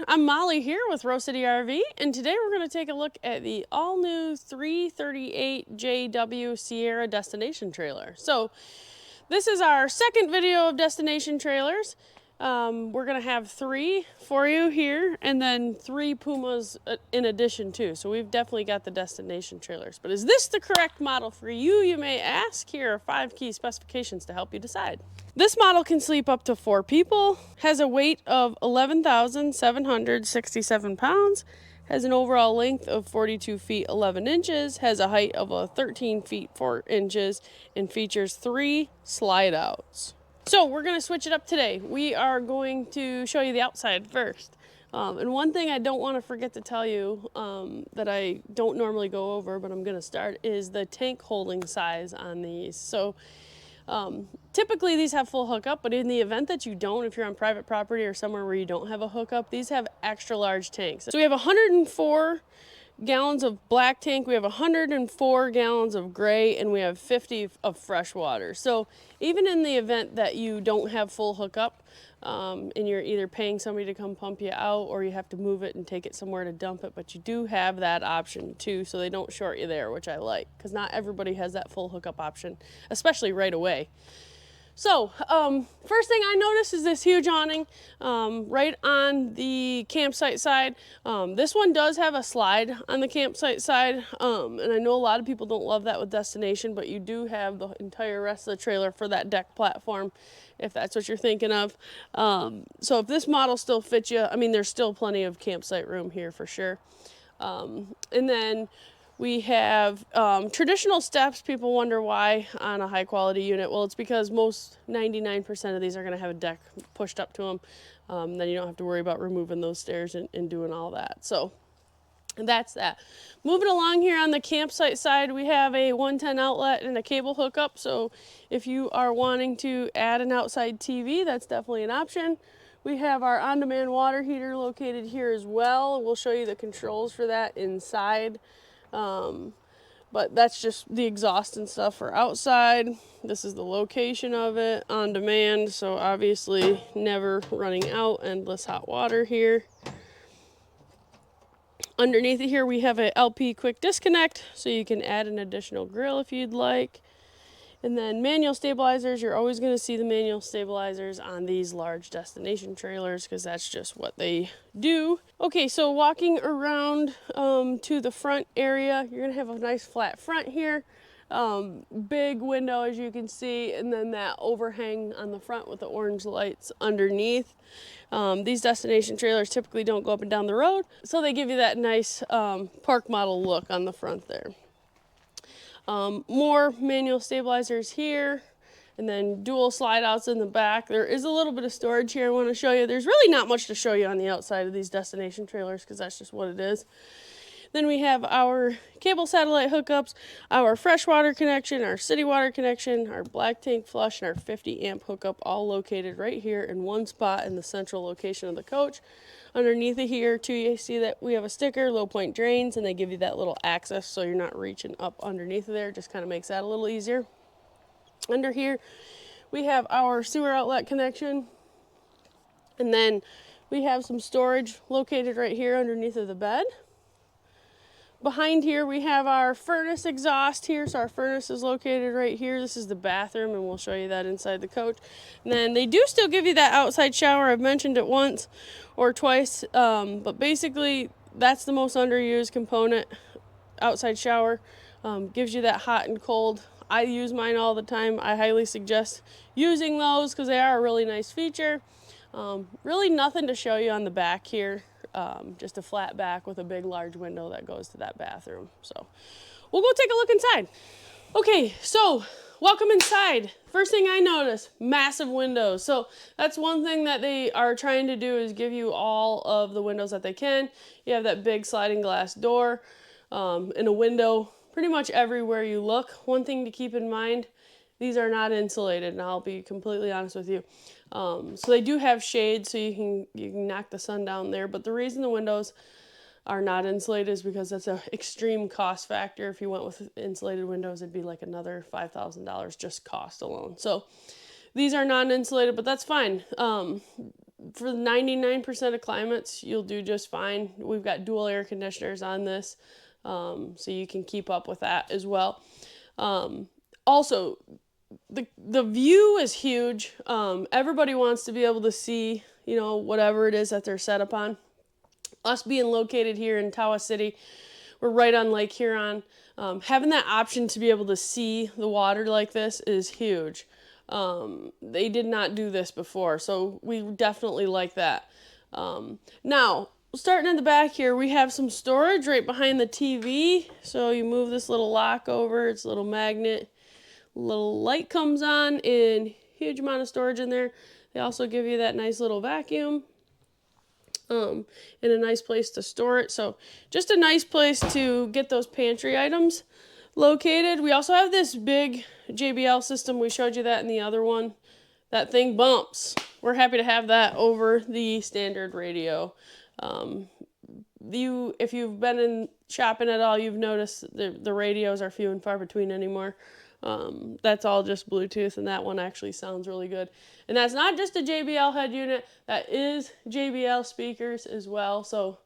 I'm Molly here with Rose City RV, and today we're going to take a look at the all-new 338JW Sierra Destination Trailer. So this is our second video of destination trailers. We're going to have 3 for you here, and then 3 Pumas in addition too. So we've definitely got the destination trailers. But is this the correct model for you, you may ask? Here are 5 key specifications to help you decide. This model can sleep up to 4 people, has a weight of 11,767 pounds, has an overall length of 42 feet 11 inches, has a height of 13 feet 4 inches, and features 3 slide outs. So we're going to switch it up today. We are going to show you the outside first. And one thing I don't want to forget to tell you that I don't normally go over, but I'm going to start, is the tank holding size on these. So typically these have full hookup, but in the event that you don't, if you're on private property or somewhere where you don't have a hookup, these have extra large tanks. So we have 104 gallons of black tank, we have 104 gallons of gray, and we have 50 of fresh water. So even in the event that you don't have full hookup, and you're either paying somebody to come pump you out or you have to move it and take it somewhere to dump it, but you do have that option too, so they don't short you there, which I like, because not everybody has that full hookup option, especially right away. So first thing I noticed is this huge awning right on the campsite side. This one does have a slide on the campsite side, and I know a lot of people don't love that with destination, but you do have the entire rest of the trailer for that deck platform, if that's what you're thinking of. So if this model still fits you, I mean, there's still plenty of campsite room here for sure. And then we have traditional steps. People wonder why on a high quality unit. Well, it's because most 99% of these are going to have a deck pushed up to them. Then you don't have to worry about removing those stairs and doing all that. So that's that. Moving along here on the campsite side, we have a 110 outlet and a cable hookup. So if you are wanting to add an outside TV, that's definitely an option. We have our on-demand water heater located here as well. We'll show you the controls for that inside. But that's just the exhaust and stuff for outside. This is the location of it, on demand, so obviously never running out, endless hot water here. Underneath it here we have a LP quick disconnect, so you can add an additional grill if you'd like. And then manual stabilizers, you're always going to see the manual stabilizers on these large destination trailers because that's just what they do. Okay, so walking around to the front area, you're going to have a nice flat front here. Big window, as you can see, and then that overhang on the front with the orange lights underneath. These destination trailers typically don't go up and down the road, so they give you that nice park model look on the front there. More manual stabilizers here, and then dual slide outs in the back. There is a little bit of storage here I want to show you. There's really not much to show you on the outside of these destination trailers because that's just what it is. Then we have our cable satellite hookups, our freshwater connection, our city water connection, our black tank flush, and our 50 amp hookup, all located right here in one spot in the central location of the coach. Underneath it here too, you see that we have a sticker, low point drains, and they give you that little access so you're not reaching up underneath of there. Just kind of makes that a little easier. Under here we have our sewer outlet connection, and then we have some storage located right here underneath of the bed. Behind here we have our furnace exhaust here, so our furnace is located right here. This is the bathroom, and we'll show you that inside the coach. And then they do still give you that outside shower. I've mentioned it once or twice, but basically that's the most underused component. Outside shower gives you that hot and cold. I use mine all the time. I highly suggest using those because they are a really nice feature. Really nothing to show you on the back here. Just a flat back with a big large window that goes to that bathroom. So we'll go take a look inside. Okay, so welcome inside. First thing I noticed, massive windows. So that's one thing that they are trying to do, is give you all of the windows that they can. You have that big sliding glass door and a window pretty much everywhere you look. One thing to keep in mind, these are not insulated, and I'll be completely honest with you. So they do have shade, so you can knock the sun down there, but the reason the windows are not insulated is because that's an extreme cost factor. If you went with insulated windows, it'd be like another $5,000 just cost alone. So these are non-insulated, but that's fine. for 99% of climates, you'll do just fine. We've got dual air conditioners on this, so you can keep up with that as well. Also, the view is huge. Everybody wants to be able to see, you know, whatever it is that they're set up on. Us being located here in Tawas City, we're right on Lake Huron. Having that option to be able to see the water like this is huge. They did not do this before, so we definitely like that. Now, starting in the back here, we have some storage right behind the TV. So you move this little lock over, it's a little magnet. Little light comes on, and huge amount of storage in there. They also give you that nice little vacuum. And a nice place to store it. So just a nice place to get those pantry items located. We also have this big JBL system. We showed you that in the other one. That thing bumps. We're happy to have that over the standard radio. If you've been in shopping at all, you've noticed the radios are few and far between anymore. That's all just Bluetooth, and that one actually sounds really good. And that's not just a JBL head unit, that is JBL speakers as well. So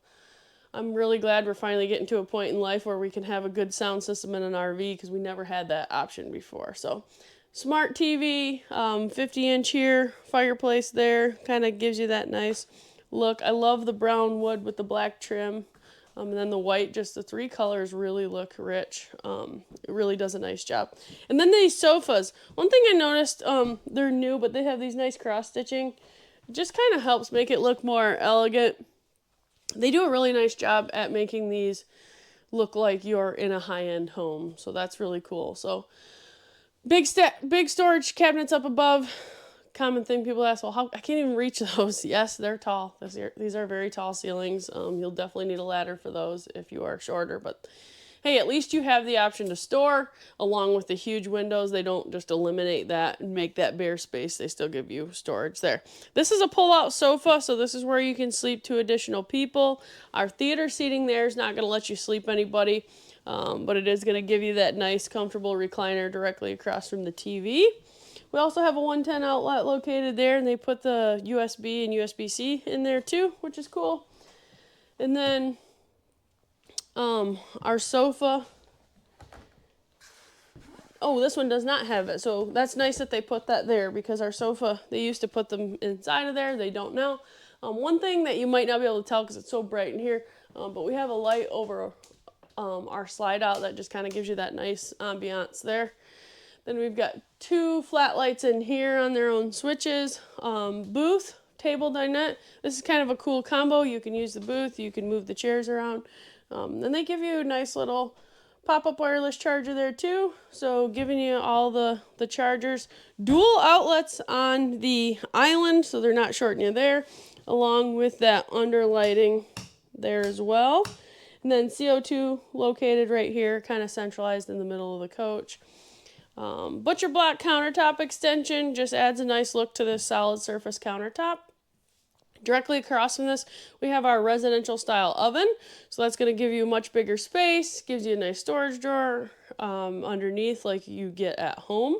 I'm really glad we're finally getting to a point in life where we can have a good sound system in an RV, because we never had that option before. So smart TV, 50-inch here, fireplace there, kind of gives you that nice look. I love the brown wood with the black trim. And then the white, just the three colors really look rich. It really does a nice job. And then these sofas. One thing I noticed, they're new, but they have these nice cross-stitching. It just kind of helps make it look more elegant. They do a really nice job at making these look like you're in a high-end home. So that's really cool. So big storage cabinets up above. Common thing people ask, well, how I can't even reach those. Yes, they're tall. These are very tall ceilings. You'll definitely need a ladder for those if you are shorter, but hey, at least you have the option to store along with the huge windows. They don't just eliminate that and make that bare space. They still give you storage there. This is a pull-out sofa, so this is where you can sleep 2 additional people. Our theater seating there is not going to let you sleep anybody, but it is going to give you that nice, comfortable recliner directly across from the TV. We also have a 110 outlet located there, and they put the USB and USB-C in there too, which is cool. And then our sofa. Oh, this one does not have it, so that's nice that they put that there, because our sofa, they used to put them inside of there. They don't now. One thing that you might not be able to tell because it's so bright in here, but we have a light over our slide out that just kind of gives you that nice ambiance there. Then we've got 2 flat lights in here on their own switches. Booth, table dinette. This is kind of a cool combo. You can use the booth, you can move the chairs around. Then they give you a nice little pop-up wireless charger there too. So giving you all the chargers. Dual outlets on the island, so they're not shorting you there. Along with that underlighting there as well. And then CO2 located right here, kind of centralized in the middle of the coach. Butcher block countertop extension just adds a nice look to this solid surface countertop. Directly across from this, we have our residential style oven. So that's going to give you a much bigger space, gives you a nice storage drawer underneath like you get at home.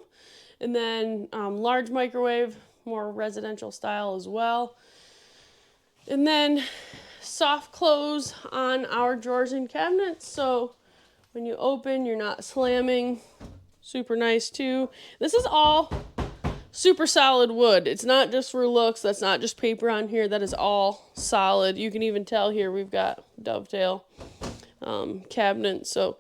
And then large microwave, more residential style as well. And then soft close on our drawers and cabinets. So when you open, you're not slamming. Super nice too. This is all super solid wood. It's not just for looks. That's not just paper on here. That is all solid. You can even tell here we've got dovetail cabinets. So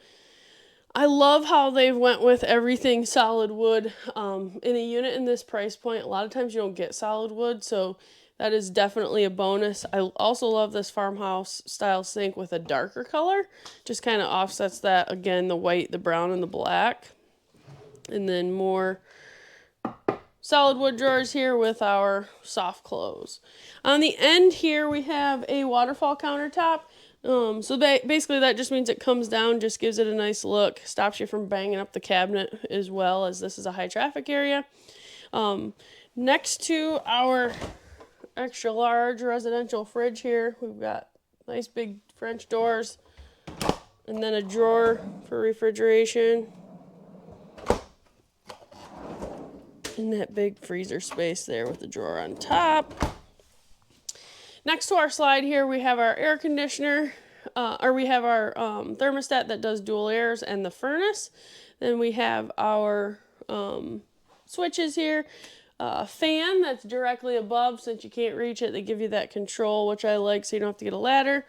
I love how they've went with everything solid wood. In a unit in this price point, a lot of times you don't get solid wood, so that is definitely a bonus. I also love this farmhouse style sink with a darker color. Just kind of offsets that, again, the white, the brown, and the black. And then more solid wood drawers here with our soft close. On the end here, we have a waterfall countertop. So basically that just means it comes down, just gives it a nice look, stops you from banging up the cabinet, as well as this is a high traffic area. Next to our extra large residential fridge here, we've got nice big French doors, and then a drawer for refrigeration. And that big freezer space there with the drawer on top. Next to our slide here, we have our air conditioner, or we have our thermostat that does dual airs and the furnace. Then we have our switches here. Fan that's directly above, since you can't reach it, they give you that control, which I like, so you don't have to get a ladder.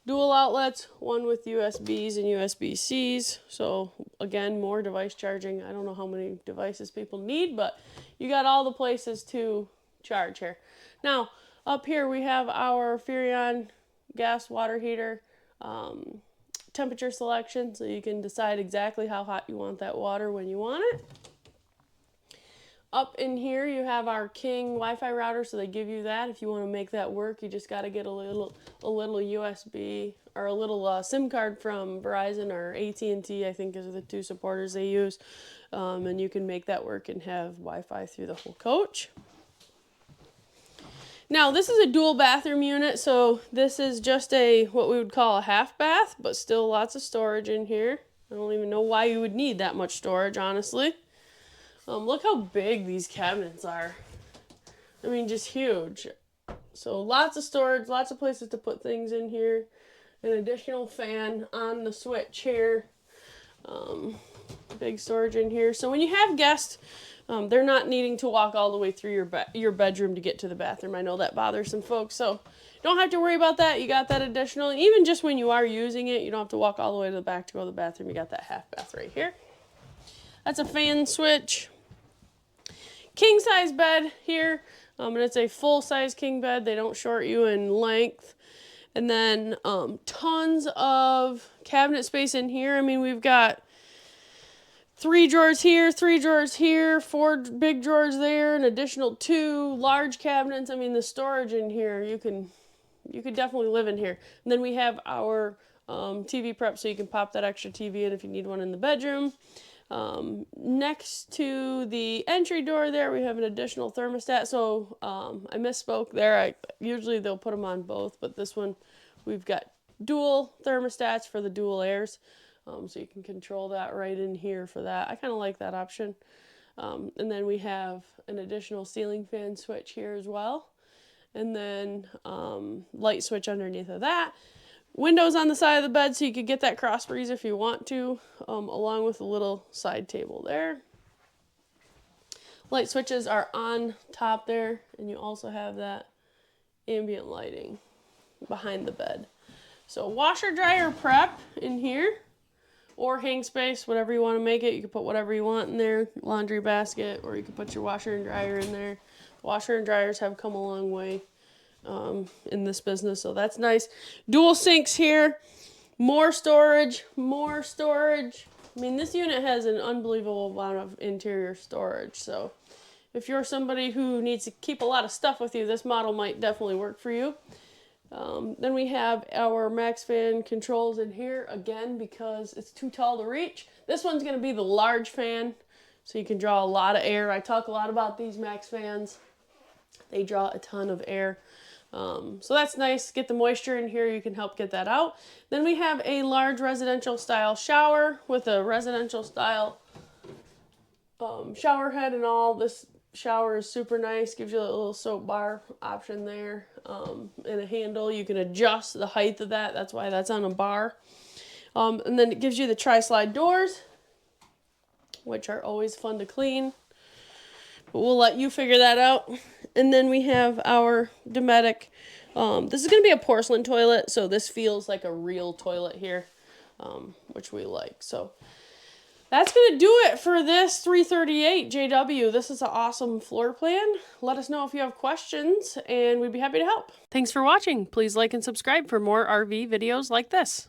Dual outlets, one with USBs and USB-Cs. So again, more device charging. I don't know how many devices people need, but you got all the places to charge here. Now, up here we have our Furrion gas water heater temperature selection, so you can decide exactly how hot you want that water when you want it. Up in here you have our King Wi-Fi router, so they give you that. If you want to make that work, you just got to get a little USB or a little SIM card from Verizon or AT&T, I think, is the two supporters they use, and you can make that work and have Wi-Fi through the whole coach. Now, this is a dual bathroom unit, so this is just what we would call a half bath, but still lots of storage in here. I don't even know why you would need that much storage, honestly. Look how big these cabinets are. I mean, just huge. So lots of storage, lots of places to put things in here. An additional fan on the switch here. Big storage in here. So when you have guests, they're not needing to walk all the way through your bedroom to get to the bathroom. I know that bothers some folks, so don't have to worry about that. You got that additional. And even just when you are using it, you don't have to walk all the way to the back to go to the bathroom. You got that half bath right here. That's a fan switch. King size bed here, and it's a full size king bed. They don't short you in length. And then tons of cabinet space in here. I mean, we've got 3 drawers here, 3 drawers here, 4 big drawers there, an additional 2 large cabinets. I mean, the storage in here, you could definitely live in here. And then we have our TV prep, so you can pop that extra TV in if you need one in the bedroom. Next to the entry door there, we have an additional thermostat. So I misspoke there. Usually they'll put them on both, but this one we've got dual thermostats for the dual airs. So you can control that right in here for that. I kind of like that option. And then we have an additional ceiling fan switch here as well. And then light switch underneath of that. Windows on the side of the bed so you could get that cross breeze if you want to, along with a little side table there. Light switches are on top there, and you also have that ambient lighting behind the bed. So washer dryer prep in here, or hang space, whatever you want to make it. You can put whatever you want in there, laundry basket, or you can put your washer and dryer in there. Washer and dryers have come a long way in this business, so that's nice. Dual sinks here, more storage, more storage. I mean, this unit has an unbelievable amount of interior storage, so if you're somebody who needs to keep a lot of stuff with you, this model might definitely work for you. Then we have our max fan controls in here, again, because it's too tall to reach. This one's going to be the large fan, so you can draw a lot of air. I talk a lot about these max fans. They draw a ton of air. So that's nice. Get the moisture in here. You can help get that out. Then we have a large residential style shower with a residential style shower head and all. This shower is super nice. Gives you a little soap bar option there, and a handle. You can adjust the height of that. That's why that's on a bar. And then it gives you the tri-slide doors, which are always fun to clean. But we'll let you figure that out. And then we have our Dometic. This is going to be a porcelain toilet, so this feels like a real toilet here, which we like. So that's going to do it for this 338 JW. This is an awesome floor plan. Let us know if you have questions, and we'd be happy to help. Thanks for watching. Please like and subscribe for more RV videos like this.